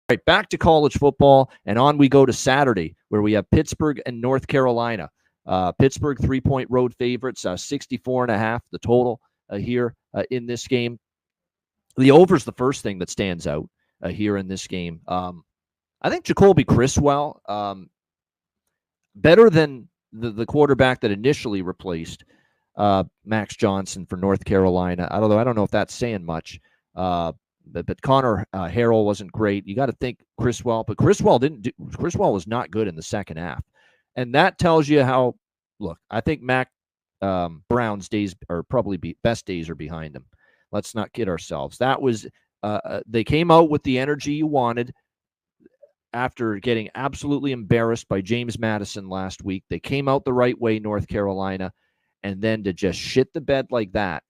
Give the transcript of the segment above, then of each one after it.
right, back to college football, and on we go to Saturday, where we have Pittsburgh and North Carolina. Pittsburgh 3-point road favorites, 64.5 the total here in this game. The over is the first thing that stands out here in this game. I think Jacoby Criswell, better than the quarterback that initially replaced Max Johnson for North Carolina. Although I don't know if that's saying much. But Connor Harrell wasn't great. You got to think Criswell, but Criswell was not good in the second half. And that tells you how, look, I think Mac Brown's days are probably best days are behind him. Let's not kid ourselves. That was, they came out with the energy you wanted after getting absolutely embarrassed by James Madison last week. They came out the right way, North Carolina, and then to just shit the bed like that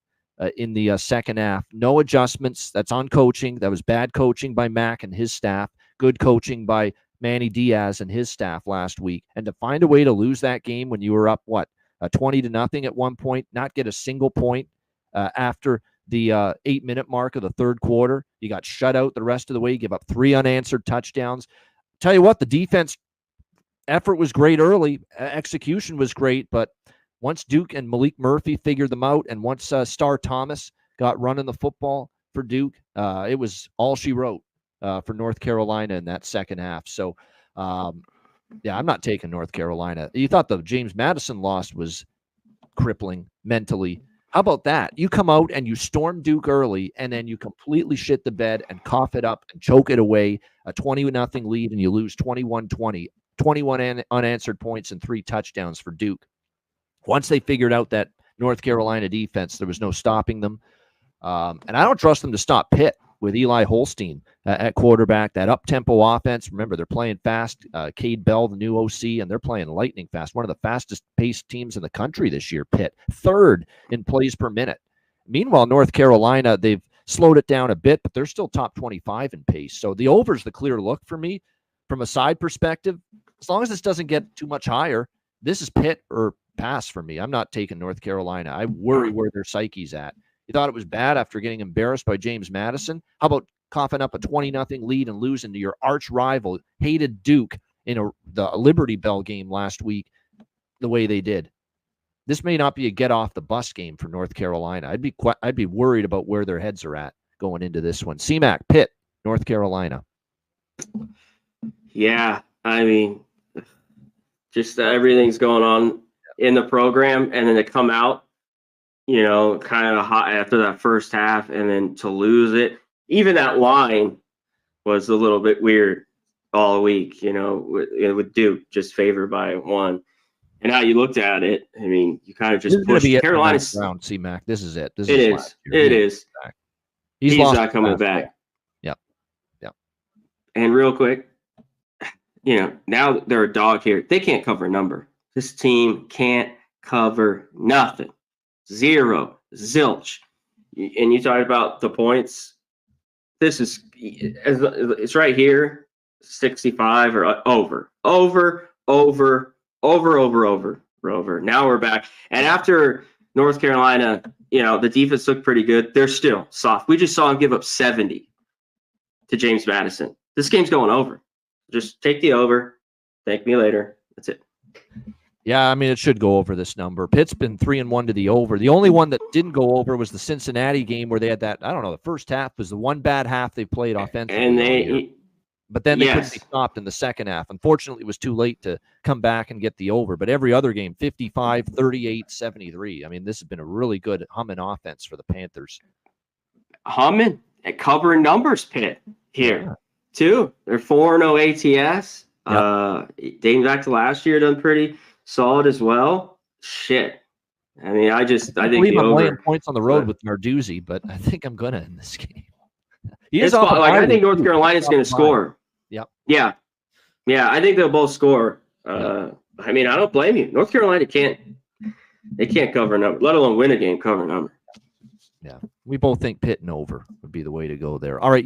in the second half. No adjustments. That's on coaching. That was bad coaching by Mac and his staff. Good coaching by Manny Diaz and his staff last week. And to find a way to lose that game when you were up, 20-0 at one point, not get a single point after the 8-minute mark of the third quarter. You got shut out the rest of the way. You give up 3 unanswered touchdowns. Tell you what, the defense effort was great early. Execution was great, but once Duke and Malik Murphy figured them out, and once Star Thomas got running the football for Duke, it was all she wrote for North Carolina in that second half. So, yeah, I'm not taking North Carolina. You thought the James Madison loss was crippling mentally. How about that? You come out and you storm Duke early, and then you completely shit the bed and cough it up and choke it away, a 20-0 lead, and you lose 21-20, 21 unanswered points and 3 touchdowns for Duke. Once they figured out that North Carolina defense, there was no stopping them. And I don't trust them to stop Pitt with Eli Holstein at quarterback, that up-tempo offense. Remember, they're playing fast. Cade Bell, the new OC, and they're playing lightning fast. One of the fastest-paced teams in the country this year, Pitt. 3rd in plays per minute. Meanwhile, North Carolina, they've slowed it down a bit, but they're still top 25 in pace. So the over's the clear look for me from a side perspective. As long as this doesn't get too much higher, this is Pitt or pass for me. I'm not taking North Carolina. I worry where their psyche's at. You thought it was bad after getting embarrassed by James Madison? How about coughing up a 20-0 lead and losing to your arch rival, hated Duke, in the Liberty Bell game last week the way they did? This may not be a get-off-the-bus game for North Carolina. I'd be worried about where their heads are at going into this one. CMAC, Pitt, North Carolina. Yeah, I mean, just everything's going on in the program, and then to come out, kind of hot after that first half, and then to lose it. Even that line was a little bit weird all week, with Duke just favored by 1. And how you looked at it, I mean, you kind of just pushed Carolina's round. CMAC, this is it. It is. He's not coming back. Yep. And real quick, now they're a dog here. They can't cover a number. This team can't cover nothing. 0, zilch. And you talked about the points. This is, it's right here, 65 or over. Now we're back. And after North Carolina, the defense looked pretty good. They're still soft. We just saw them give up 70 to James Madison. This game's going over. Just take the over. Thank me later. That's it. Yeah, I mean, it should go over this number. Pitt's been 3-1 to the over. The only one that didn't go over was the Cincinnati game where they had that, I don't know, the first half was the one bad half they played offensively. But then they couldn't be stopped in the second half. Unfortunately, it was too late to come back and get the over. But every other game, 55, 38, 73. I mean, this has been a really good humming offense for the Panthers. Humming and covering numbers, Pitt here, too. They're 4-0 ATS. Yep. Dating back to last year, done pretty solid as well. Shit. I mean, I think the over. Laying points on the road with Narduzzi, but I think I'm gonna in this game. I think North Carolina's going to score. Yep. Yeah. I think they'll both score. I mean, I don't blame you. North Carolina can't cover a number, let alone win a game cover a number. Yeah, we both think Pitt and over would be the way to go there. All right.